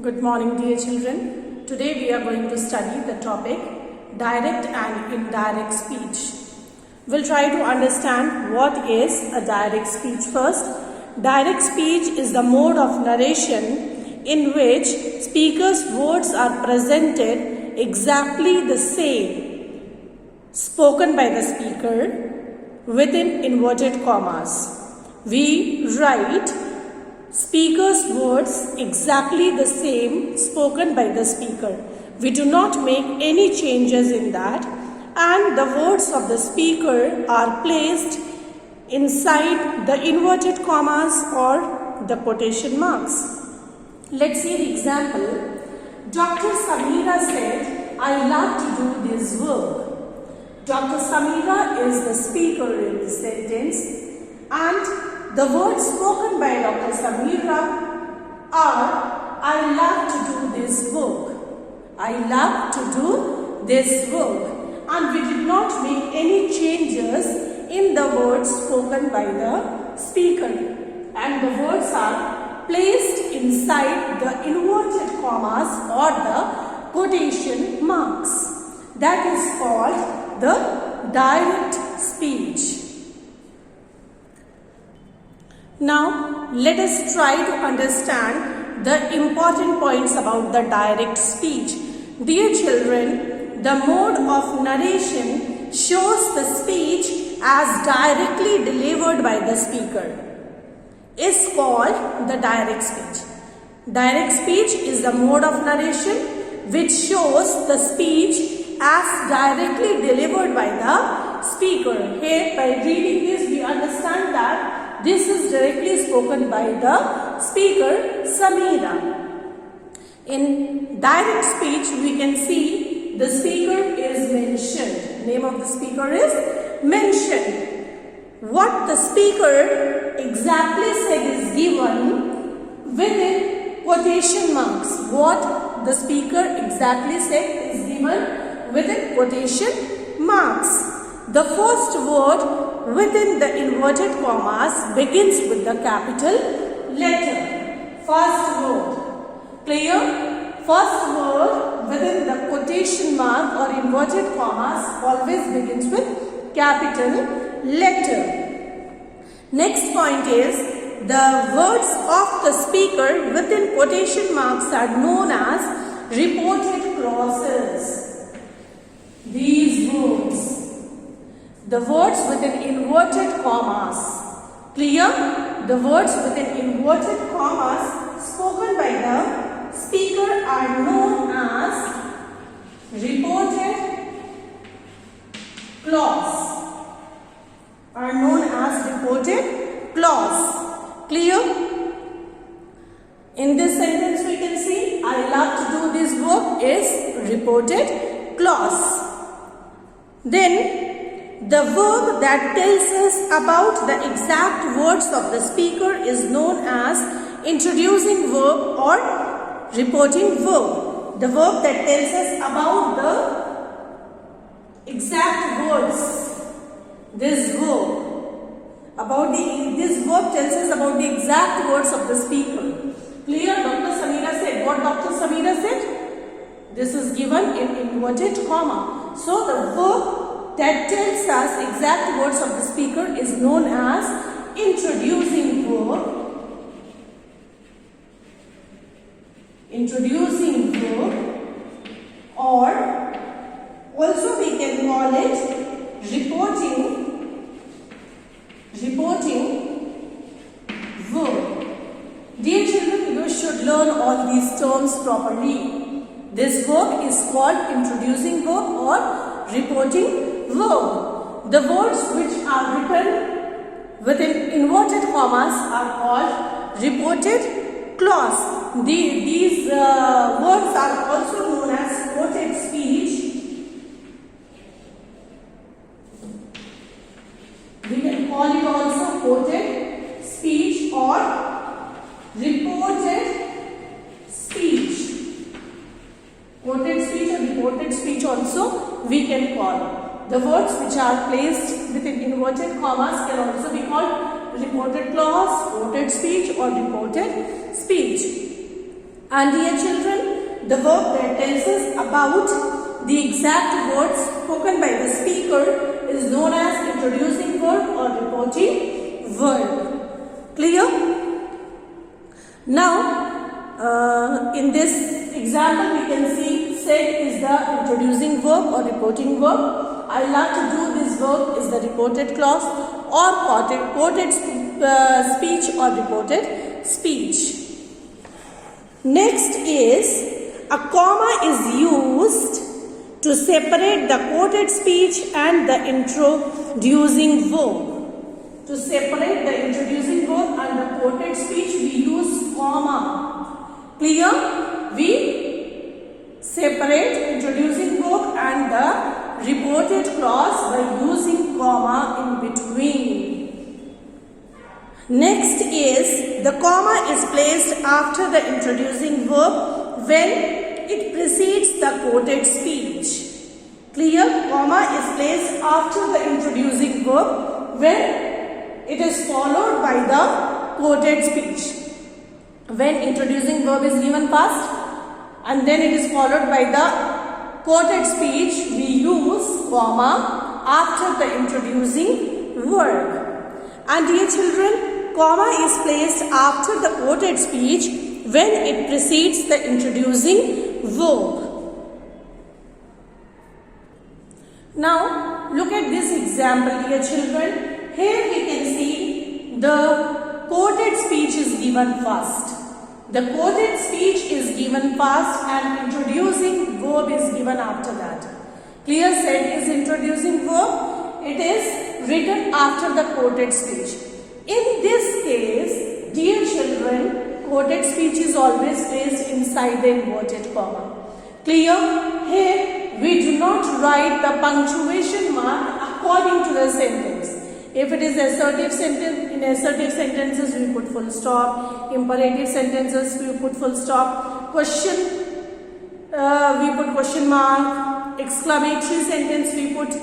Good morning, dear children. Today we are going to study the topic direct and indirect speech. We'll try to understand what is a direct speech first. Direct speech is the mode of narration in which speaker's words are presented exactly the same, spoken by the speaker within inverted commas. We write speaker's words exactly the same spoken by the speaker. We do not make any changes in that, and the words of the speaker are placed inside the inverted commas or the quotation marks. Let's see the example. Dr. Samira said, "I love to do this work." Dr. Samira is the speaker in the sentence, and the words spoken by Dr. Samira are, "I love to do this work." I love to do this work. And we did not make any changes in the words spoken by the speaker. And the words are placed inside the inverted commas or the quotation marks. That is called the direct speech. Now, let us try to understand the important points about the direct speech. Dear children, the mode of narration shows the speech as directly delivered by the speaker is called the direct speech. Direct speech is the mode of narration which shows the speech as directly delivered by the speaker. Here, by reading this, we understand that this is directly spoken by the speaker, Samira. In direct speech, we can see the speaker is mentioned. Name of the speaker is mentioned. What the speaker exactly said is given within quotation marks. What the speaker exactly said is given within quotation marks. The first word within the inverted commas begins with the capital letter. First word. Clear? First word within the quotation mark or inverted commas always begins with capital letter. Next point is the words of the speaker within quotation marks are known as reported clauses. These words. The words within inverted commas. Clear? The words within inverted commas spoken by the speaker are known as reported clause. Are known as reported clause. Clear? In this sentence we can see, "I love to do this work" is reported clause. Then the verb that tells us about the exact words of the speaker is known as introducing verb or reporting verb. The verb that tells us about the exact words, this verb tells us about the exact words of the speaker. Clear? Dr. Samira said. What Dr. Samira said? This is given in inverted comma. So the verb that tells us exact words of the speaker is known as introducing verb. Introducing verb, or also we can call it reporting verb. Dear children, you should learn all these terms properly. This verb is called introducing verb or reporting verb. The words which are written within inverted commas are called reported clause. These words are also known as quoted speech. We can call it also quoted speech or reported speech. Quoted speech or reported speech also we can call. The words which are placed within inverted commas can also be called reported clause, quoted speech or reported speech. And dear children, the verb that tells us about the exact words spoken by the speaker is known as introducing verb or reporting verb. Clear? Now, in this example, we can see said is the introducing verb or reporting verb. I like to do this verb is the reported clause or quoted speech or reported speech. Next is a comma is used to separate the quoted speech and the introducing verb. To separate the introducing verb and the quoted speech, we use comma. Clear? We separate introducing verb and the reported clause by using comma in between. Next is the comma is placed after the introducing verb when it precedes the quoted speech. Clear? Comma is placed after the introducing verb when it is followed by the quoted speech. When introducing verb is given first and then it is followed by the quoted speech, we use comma after the introducing verb. And dear children, comma is placed after the quoted speech when it precedes the introducing verb. Now, look at this example, dear children. Here we can see the quoted speech is given first. The quoted speech is given first and introducing verb is given after that. Clear? Said is introducing verb. It is written after the quoted speech. In this case, dear children, quoted speech is always placed inside the inverted comma. Clear? Here we do not write the punctuation mark according to the sentence. If it is assertive sentence, in assertive sentences we put full stop. Imperative sentences we put full stop. Question, we put question mark. Exclamatory sentence we put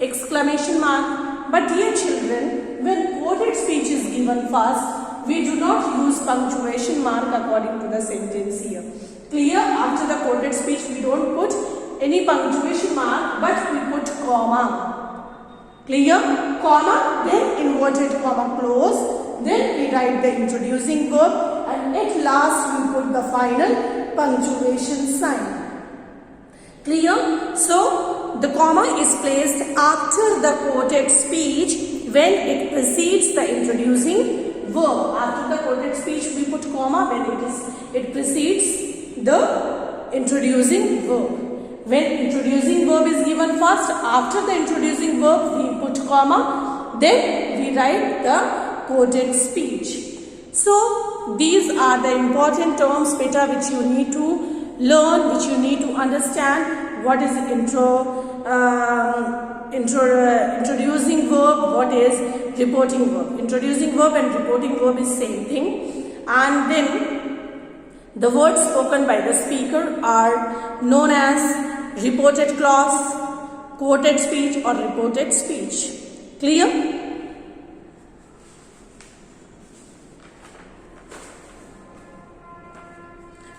exclamation mark. But dear children, when quoted speech is given first, we do not use punctuation mark according to the sentence here. Clear? After the quoted speech we don't put any punctuation mark, but we put comma. Clear? Comma, then inverted comma close, then we write the introducing verb and at last we put the final punctuation sign. Clear? So, the comma is placed after the quoted speech when it precedes the introducing verb. After the quoted speech we put comma when it precedes the introducing verb. When introducing verb is given first, after the introducing verb we put comma, then we write the quoted speech. So these are the important terms beta which you need to learn, which you need to understand. What is introducing verb, what is reporting verb. Introducing verb and reporting verb is same thing. And then the words spoken by the speaker are known as reported clause, quoted speech or reported speech. Clear?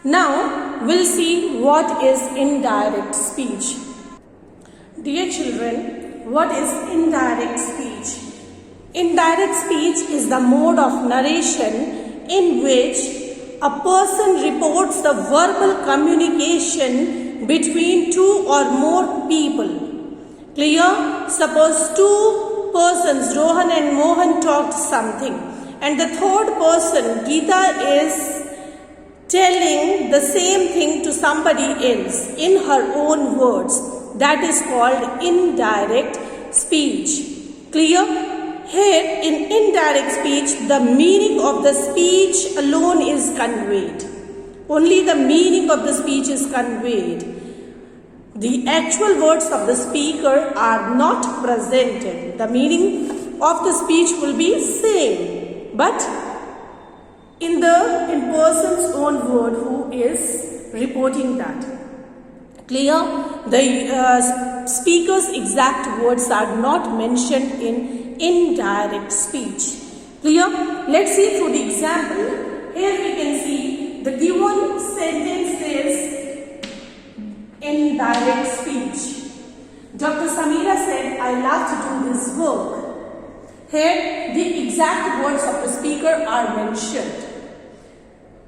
Now we'll see what is indirect speech. Dear children, what is indirect speech? Indirect speech is the mode of narration in which a person reports the verbal communication between two or more people. Clear? Suppose two persons, Rohan and Mohan, talked something, and the third person, Geeta, is telling the same thing to somebody else in her own words. That is called indirect speech. Clear? Here in indirect speech, the meaning of the speech alone is conveyed. Only the meaning of the speech is conveyed. The actual words of the speaker are not presented. The meaning of the speech will be same, but in person's own word who is reporting that. Clear? The speaker's exact words are not mentioned in indirect speech. Clear? Let's see through the example. Here we can see the given sentence is indirect speech. Dr. Samira said, I love to do this work. Here, the exact words of the speaker are mentioned.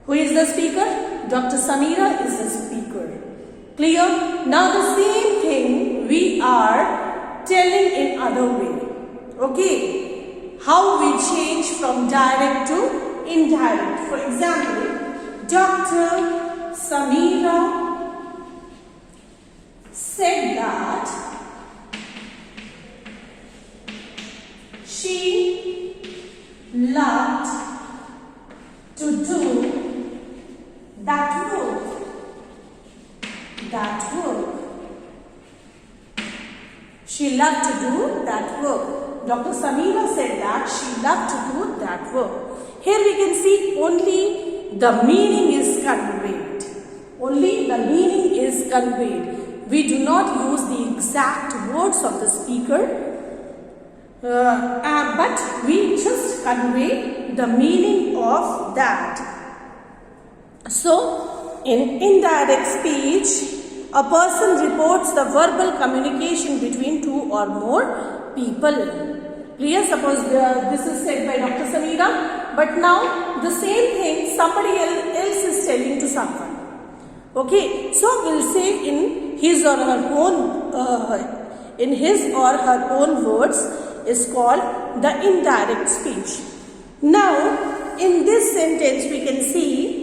Who is the speaker? Dr. Samira is the speaker. Clear? Now the same thing we are telling in other way. Okay? How we change from direct to indirect. For example, Dr. Samira said that she loved to do that work. She loved to do that work. Dr. Samira said that she loved to do that work. Here we can see only the meaning is conveyed. Only the meaning is conveyed. We do not use the exact words of the speaker, but we just convey the meaning of that. So, in indirect speech, a person reports the verbal communication between two or more people. Clear? Suppose this is said by Dr. Samira, but now the same thing somebody else is telling to someone. Okay, so we'll say in his or her own words is called the indirect speech. Now, in this sentence we can see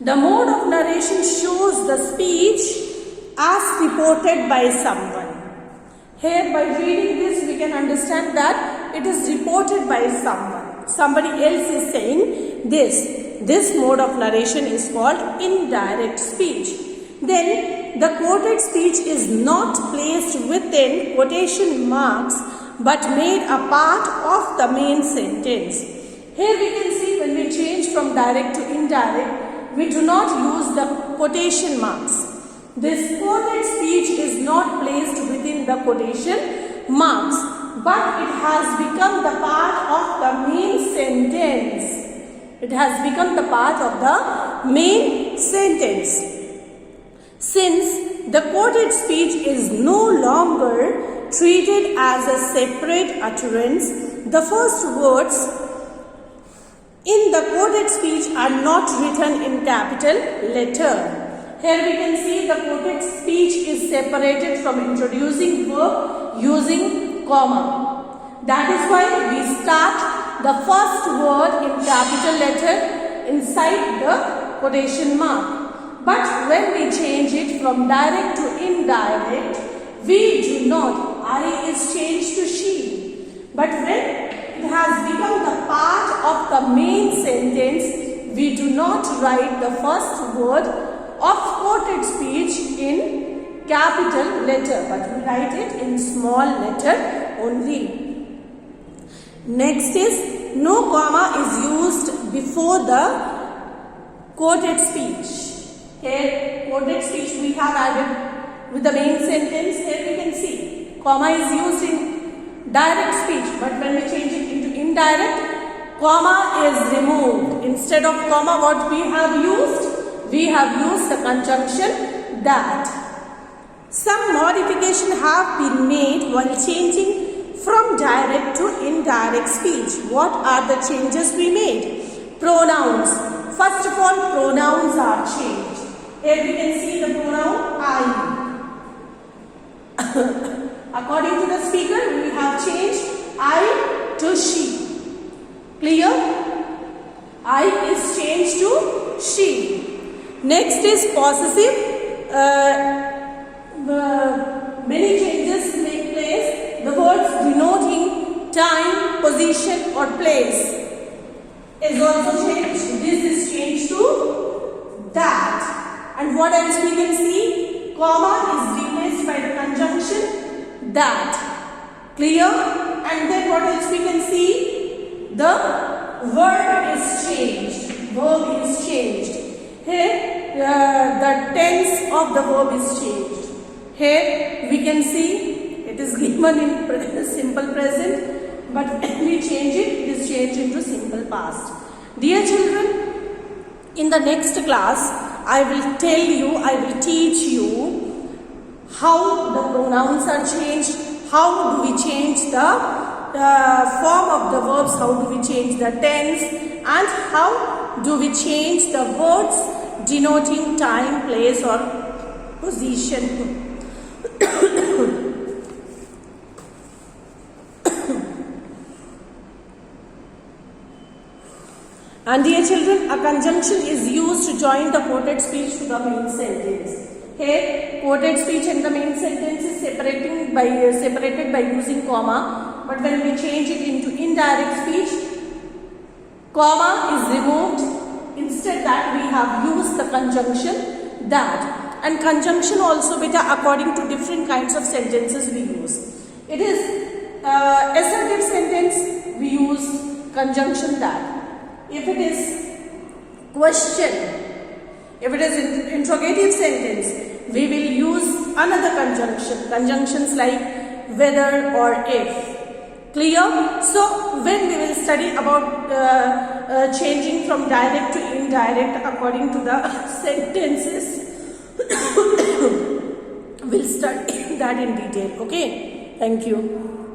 the mode of narration shows the speech as reported by someone. Here, by reading this, we can understand that it is reported by someone. Somebody else is saying this. This mode of narration is called indirect speech. Then, the quoted speech is not placed within quotation marks but made a part of the main sentence. Here we can see when we change from direct to indirect, we do not use the quotation marks. This quoted speech is not placed within the quotation marks, but it has become the part of the main sentence. It has become the part of the main sentence. Since the quoted speech is no longer treated as a separate utterance, the first words in the quoted speech are not written in capital letter. Here we can see the quoted speech is separated from introducing verb using comma. That is why we start the first word in capital letter inside the quotation mark. But when we change it from direct to indirect, we do not. I is changed to she. But when it has become the part of the main sentence, we do not write the first word of quoted speech in capital letter, but we write it in small letter only. Next is no comma is used before the quoted speech. Here quoted speech we have added with the main sentence. Here we can see comma is used in direct speech, but when we change it into indirect, comma is removed. Instead of comma, what we have used? We have used the conjunction that. Some modification have been made while changing from direct to indirect speech. What are the changes we made? Pronouns. First of all, pronouns are changed. Here we can see the pronoun I. According to the speaker, we have changed I to she. Clear? I is changed to she. Next is possessive. Many changes take place. The words denoting time, position or place is also changed. This is changed to that. And what else we can see? Comma is replaced by the conjunction that. Clear? And then what else we can see? The verb is changed. Verb is changed. Here the tense of the verb is changed. Here we can see it is given in simple present, but when we change it, it is changed into simple past. Dear children, In the next class, I will teach you how the pronouns are changed, how do we change the form of the verbs, how do we change the tense, and how do we change the words denoting time, place or position. And dear children, a conjunction is used to join the quoted speech to the main sentence. Here, quoted speech and the main sentence is separated by using comma. But when we change it into indirect speech, comma is removed. Instead that we have used the conjunction that. And conjunction also according to different kinds of sentences we use. It is assertive sentence, we use conjunction that. If it is question, if it is interrogative sentence, we will use another conjunction, conjunctions like whether or if. Clear? So when we will study about changing from direct to indirect according to the sentences, we'll study that in detail. Okay? Thank you.